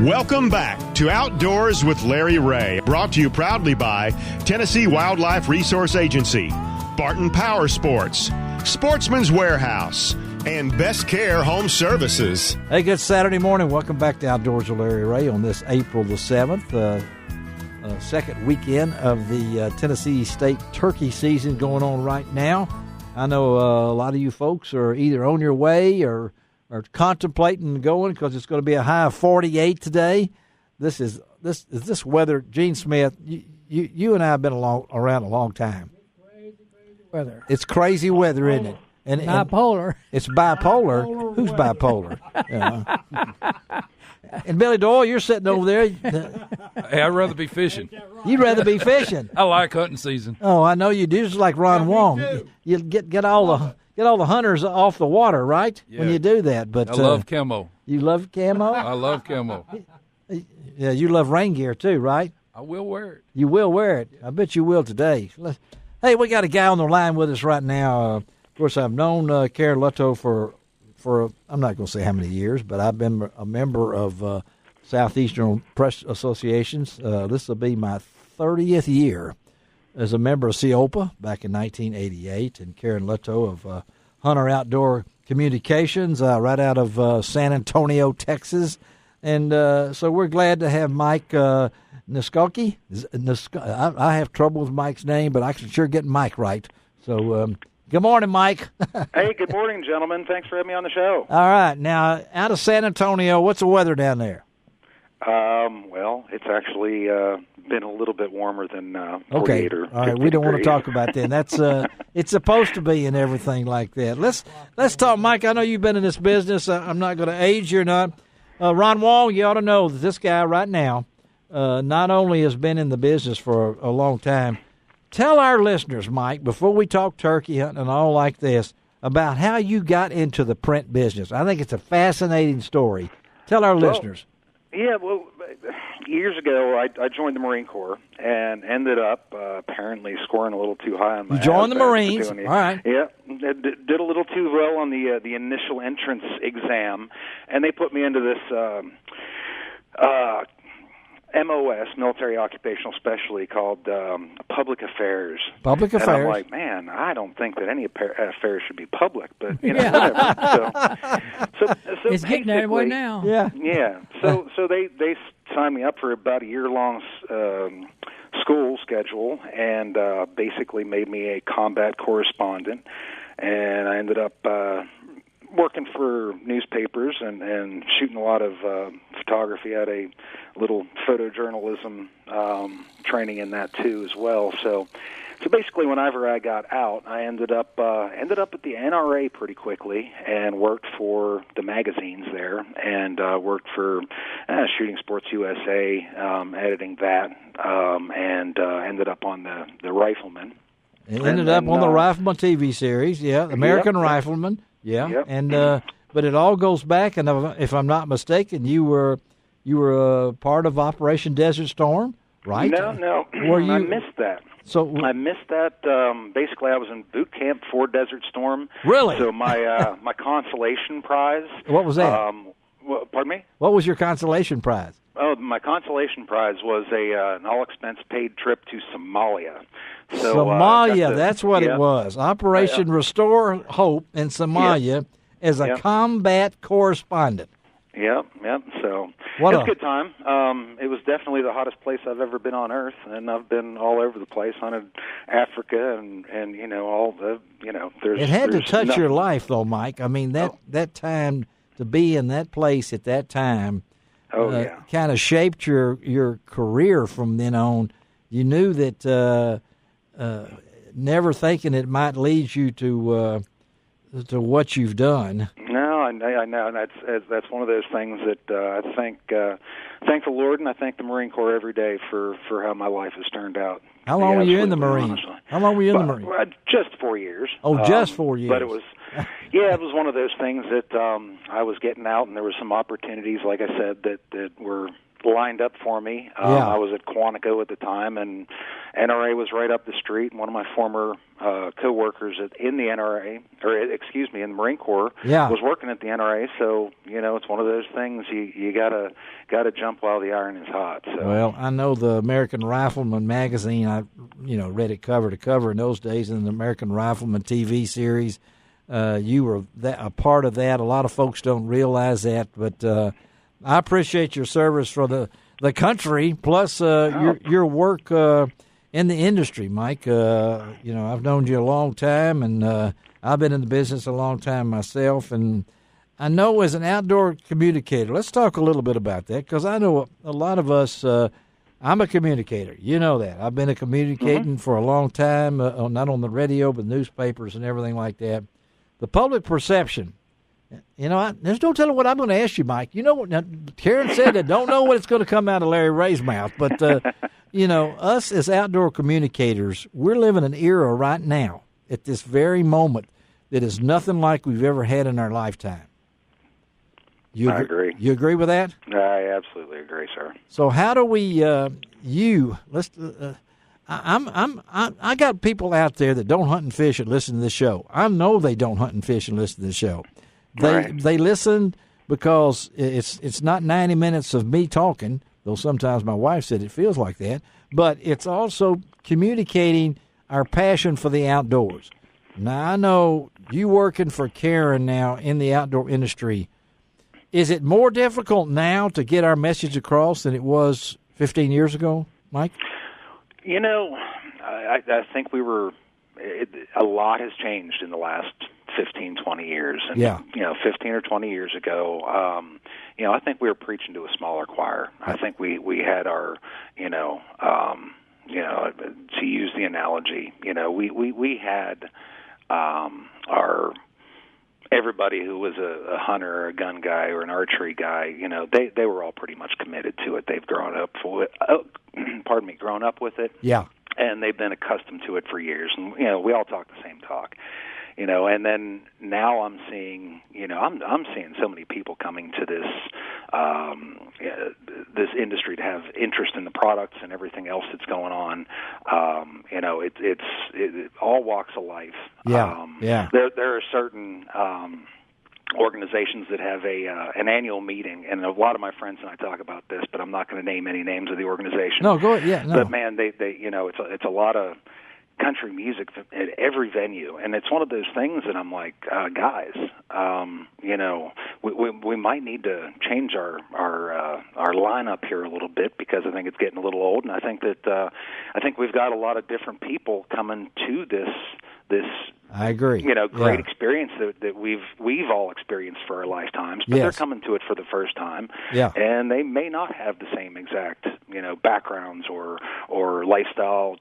Welcome back to Outdoors with Larry Ray, brought to you proudly by Tennessee Wildlife Resource Agency, Barton Power Sports, Sportsman's Warehouse, and Best Care Home Services. Hey, good Saturday morning. Welcome back to Outdoors with Larry Ray on this April the 7th, second weekend of the Tennessee State turkey season going on right now. I know a lot of you folks are either on your way or contemplating going because it's going to be a high of 48 today. This weather. Gene Smith, you and I have been around a long time. Weather. It's crazy weather, isn't it? And bipolar. It's bipolar. Who's bipolar? And Billy Doyle, you're sitting over there. Hey, I'd rather be fishing. You'd rather be fishing. I like hunting season. Oh, I know you do. Just like Ron Wong, you get all the hunters off the water, right? Yeah. When you do that. But I love camo. You love camo? I love camo. Yeah, you love rain gear too, right? I will wear it. You will wear it. I bet you will today. Hey, we got a guy on the line with us right now. Of course, I've known Karen Lutto for I'm not going to say how many years, but I've been a member of Southeastern Press Associations. This will be my 30th year as a member of CEOPA back in 1988, and Karen Lutto of Hunter Outdoor Communications right out of San Antonio, Texas. And so we're glad to have Mike Nischalke. I have trouble with Mike's name, but I can sure get Mike right. So good morning, Mike. Hey, good morning, gentlemen. Thanks for having me on the show. All right. Now, out of San Antonio, what's the weather down there? Well, it's actually been a little bit warmer than 48 okay. or 50 All right, we don't want to degrees. talk about that. That's it's supposed to be and everything like that. Let's talk, Mike. I know you've been in this business. I'm not going to age you or not. Ron Wong, you ought to know that this guy right now not only has been in the business for a long time. Tell our listeners, Mike, before we talk turkey hunting and all like this, about how you got into the print business. I think it's a fascinating story. Tell our listeners. Yeah, well, years ago, I joined the Marine Corps and ended up apparently scoring a little too high on my You joined the ASVAB for Marines. doing All right. Yeah, did a little too well on the initial entrance exam, and they put me into this MOS, Military Occupational Specialty, called Public Affairs. Public Affairs. And I'm like, man, I don't think that any affairs should be public, but whatever. So It's getting that way now. Yeah. Yeah. So they signed me up for about a year-long school schedule and basically made me a combat correspondent. And I ended up working for newspapers and shooting a lot of photography. I had a little photojournalism training in that too as well. So basically, whenever I got out, I ended up at the NRA pretty quickly and worked for the magazines there and worked for Shooting Sports USA, editing that, and ended up on the Rifleman. Ended up on the Rifleman TV series, yeah, American Rifleman. Yeah, yep. And but it all goes back, and if I'm not mistaken, you were part of Operation Desert Storm, right? No, I missed that. So I missed that. Basically, I was in boot camp for Desert Storm. Really? So my my consolation prize. What was that? Pardon me? What was your consolation prize? Oh, my consolation prize was an all-expense-paid trip to Somalia. So, Somalia, that's what it was. Operation Restore Hope in Somalia as a combat correspondent. Yep. So it was a good time. It was definitely the hottest place I've ever been on Earth, and I've been all over the place, hunted Africa, and all the There's it had to touch nothing. your life, though, Mike. I mean that time to be in that place at that time. Kind of shaped your career from then on. You knew that never thinking it might lead you to what you've done. No, I know, and that's one of those things that I thank the Lord and I thank the Marine Corps every day for how my life has turned out. How long were you in the Marines? How long were you in the Marines? Just 4 years. Oh, just 4 years. But it was, it was one of those things that I was getting out, and there were some opportunities, like I said, that were lined up for me. I was at Quantico at the time, and NRA was right up the street. And one of my former co-workers in the NRA, in the Marine Corps, was working at the NRA. So it's one of those things you gotta jump while the iron is hot. So. Well, I know the American Rifleman magazine. I read it cover to cover in those days, in the American Rifleman TV series. You were a part of that. A lot of folks don't realize that, but I appreciate your service for the country, plus your work in the industry, Mike. I've known you a long time, and I've been in the business a long time myself, and I know as an outdoor communicator, let's talk a little bit about that, because I know a lot of us, I'm a communicator. You know that. I've been communicating for a long time, not on the radio, but newspapers and everything like that. The public perception, there's no telling what I'm going to ask you, Mike. Karen said that don't know what it's going to come out of Larry Ray's mouth, but, us as outdoor communicators, we're living an era right now at this very moment that is nothing like we've ever had in our lifetime. I agree. You agree with that? I absolutely agree, sir. So how do we, I got people out there that don't hunt and fish and listen to this show. I know they don't hunt and fish and listen to this show. They listen because it's not 90 minutes of me talking, though sometimes my wife said it feels like that, but it's also communicating our passion for the outdoors. Now, I know you working for Karen now in the outdoor industry. Is it more difficult now to get our message across than it was 15 years ago, Mike? I think a lot has changed in the last 15, 20 years. And, 15 or 20 years ago, I think we were preaching to a smaller choir. I think we had our, to use the analogy, we had our everybody who was a hunter or a gun guy or an archery guy, they were all pretty much committed to it. They've grown up grown up with it. Yeah. And they've been accustomed to it for years. And, we all talk the same talk. And then now I'm seeing, I'm seeing so many people coming to this this industry to have interest in the products and everything else that's going on. It's all walks of life. Yeah. There are certain organizations that have an annual meeting, and a lot of my friends and I talk about this, but I'm not going to name any names of the organization. No, go ahead. Yeah, no. But man, they it's a lot of country music at every venue, and it's one of those things that I'm like, guys, we might need to change our lineup here a little bit, because I think it's getting a little old, and I think that we've got a lot of different people coming to this. I agree. Great experience that we've all experienced for our lifetimes, but they're coming to it for the first time. Yeah. And they may not have the same exact, backgrounds or lifestyle,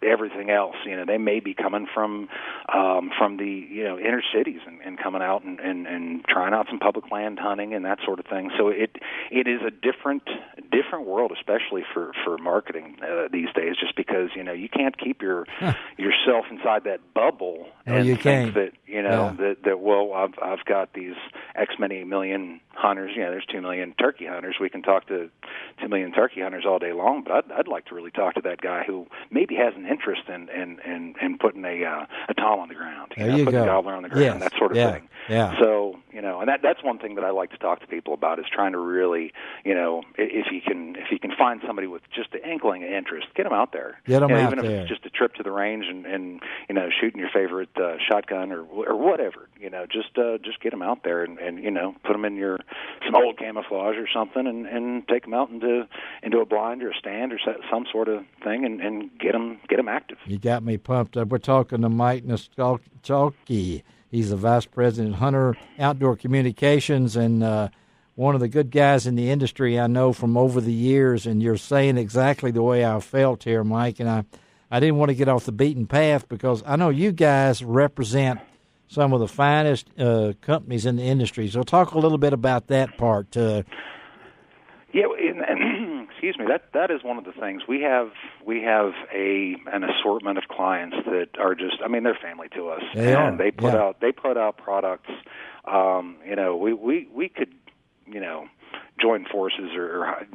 everything else. They may be coming from the inner cities and coming out and trying out some public land hunting and that sort of thing. So it is a different world, especially for marketing these days, just because you can't keep yourself inside that bubble and think that I've got these X many million hunters. There's 2 million turkey hunters. We can talk to 2 million turkey hunters all day long, but I'd like to really talk to that guy who maybe has an interest in putting a tom on the ground, putting a gobbler on the ground, that sort of thing. Yeah. So and that's one thing that I like to talk to people about, is trying to really, if you can find somebody with just the inkling of interest, get them out there. Get them out even there. If it's just a trip to the range and shooting your favorite shotgun or whatever, just get them out there and put them in some old camouflage or something and take them out into a blind or a stand or some sort of thing and get them active. You got me pumped up. We're talking to Mike Nischalke. He's the Vice President of Hunter Outdoor Communications, and one of the good guys in the industry I know from over the years, and you're saying exactly the way I felt here, Mike, and I didn't want to get off the beaten path, because I know you guys represent some of the finest companies in the industry. So talk a little bit about that part. Excuse me. That is one of the things we have. We have an assortment of clients that are just. They're family to us, and they put out products. We could, join forces or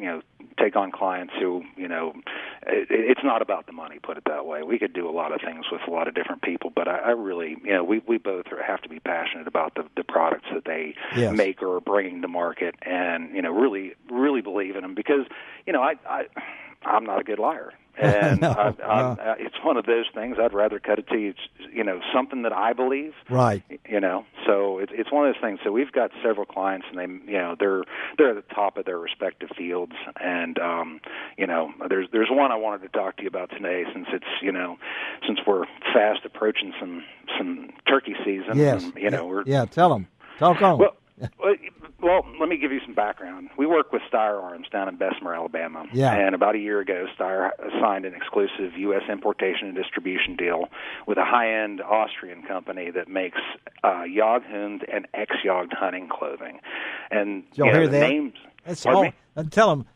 take on clients who, it's not about the money, put it that way. We could do a lot of things with a lot of different people, but I really, we both have to be passionate about the products that they make or are bringing to market, and, really, really believe in them, because, I'm not a good liar. And No. It's one of those things. I'd rather cut it to you, something that I believe. Right. So it's one of those things. So we've got several clients, and they're at the top of their respective fields. And there's one I wanted to talk to you about today, since it's since we're fast approaching some turkey season. Yes. And, tell them. Talk on. Well, let me give you some background. We work with Steyr Arms down in Bessemer, Alabama. Yeah. And about a year ago, Steyr signed an exclusive U.S. importation and distribution deal with a high-end Austrian company that makes Jagdhund and ex-Jagd hunting clothing. And Did y'all hear the that? names. Tell them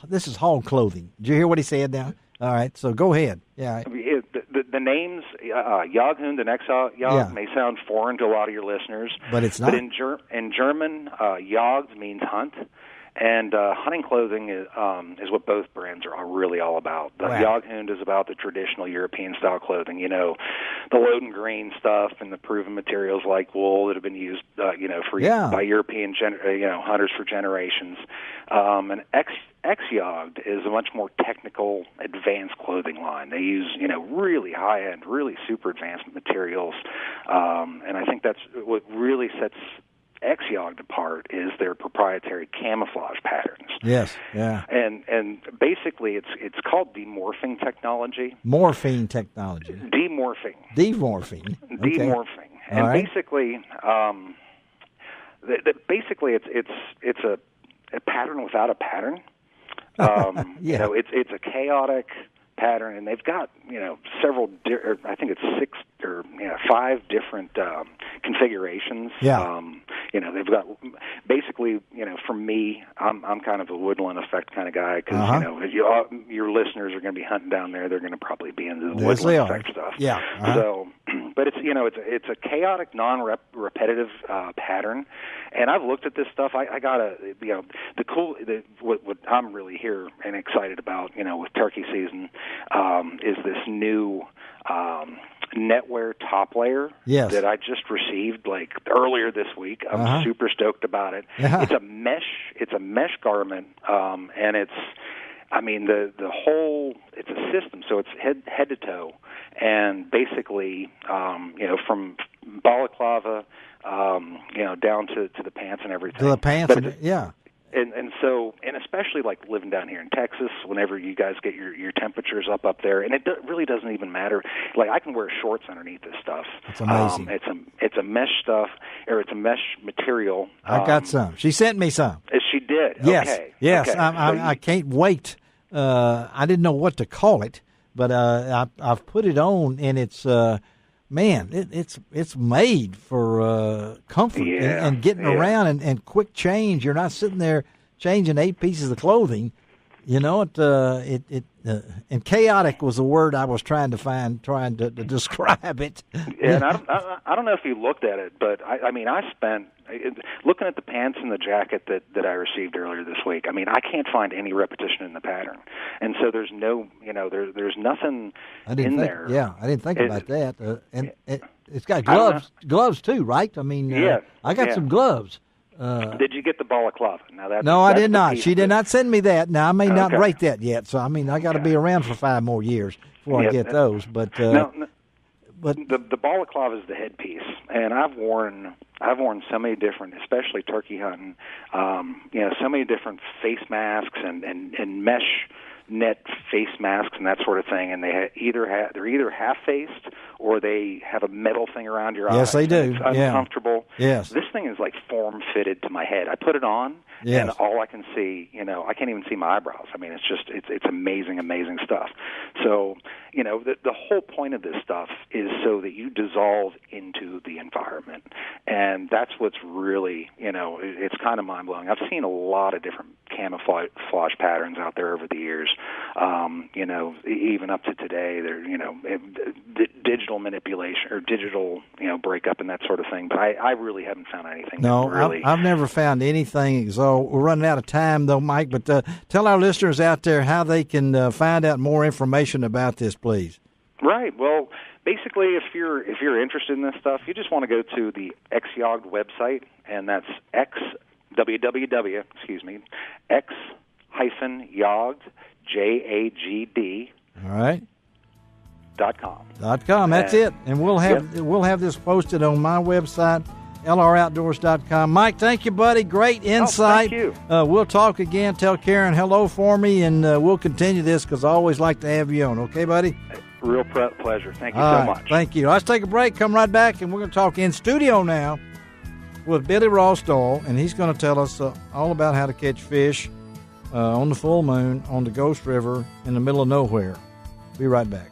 this is hog clothing. Did you hear what he said now? All right, so go ahead. Yeah. The names Jagdhund and ex-Jagd may sound foreign to a lot of your listeners, but it's not. But in German, Jagd means hunt, and hunting clothing is what both brands are really all about. The Jagdhund is about the traditional European-style clothing, the load and green stuff and the proven materials like wool that have been used, by European hunters for generations. And ex-Jagd is a much more technical, advanced clothing line. They use, really high-end, really super advanced materials, and I think that's what really sets ex-Jagd apart is their proprietary camouflage patterns. Yes, yeah. And basically it's called demorphing technology. Morphine technology. Demorphing. Okay. Demorphing. And all right. basically it's a pattern without a pattern. It's a chaotic pattern, and they've got several. I think it's 6 or 5 different configurations. Yeah. They've got basically. For me, I'm kind of a woodland effect kind of guy, because your listeners are going to be hunting down there. They're going to probably be into the woodland effect stuff. Yeah. So, but it's a chaotic, non-repetitive pattern. And I've looked at this stuff. I gotta, what I'm really here and excited about, with turkey season, is this new netwear top layer that I just received earlier this week. I'm super stoked about it. It's a mesh garment, and it's a system. So it's head to toe, and basically, from balaclava, down to the pants and everything. To the pants, And especially living down here in Texas, whenever you guys get your temperatures up there, and it really doesn't even matter. I can wear shorts underneath this stuff. It's amazing. It's a mesh stuff, or it's a mesh material. I got some. She sent me some. She did. Yes. Okay. Yes. Okay. I can't wait. I didn't know what to call it, but I've put it on, and it's. Man, it's made for comfort and getting around and quick change. You're not sitting there changing 8 pieces of clothing. And chaotic was the word I was trying to describe it. Yeah, and I don't know if you looked at it, but I spent looking at the pants and the jacket that I received earlier this week. I can't find any repetition in the pattern, and so there's no, there's nothing there. Yeah, I didn't think about that. And it's got gloves too, right? I got some gloves. Did you get the balaclava? No, I did not. She did not send me that. Now, I may not rate that yet, so I got to be around for 5 more years before I get those. But but the balaclava is the headpiece, and I've worn so many different, especially turkey hunting, so many different face masks and mesh net face masks and that sort of thing, and they're either half faced or they have a metal thing around your eyes. Yes, they do. It's uncomfortable. Yes. This thing is form fitted to my head. I put it on, and all I can see, I can't even see my eyebrows. It's amazing stuff. So, the whole point of this stuff is so that you dissolve into the environment, and that's what's really, it's kind of mind blowing. I've seen a lot of different camouflage patterns out there over the years. Even up to today, they're digital digital manipulation or digital, breakup and that sort of thing. But I really haven't found anything. No, that really... I've never found anything. So we're running out of time, though, Mike. But tell our listeners out there how they can find out more information about this, please. Right. Well, basically, if you're interested in this stuff, you just want to go to the XYOGD website, and that's www. X-Yogd, JAGD. All right. .com. That's it. And we'll have this posted on my website, lroutdoors.com. Mike, thank you, buddy. Great insight. Thank you. We'll talk again. Tell Karen hello for me, and we'll continue this because I always like to have you on. Okay, buddy? Real pleasure. Thank you so much. Thank you. Let's take a break. Come right back, and we're going to talk in studio now with Billy Rossdahl, and he's going to tell us all about how to catch fish on the full moon on the Ghost River in the middle of nowhere. Be right back.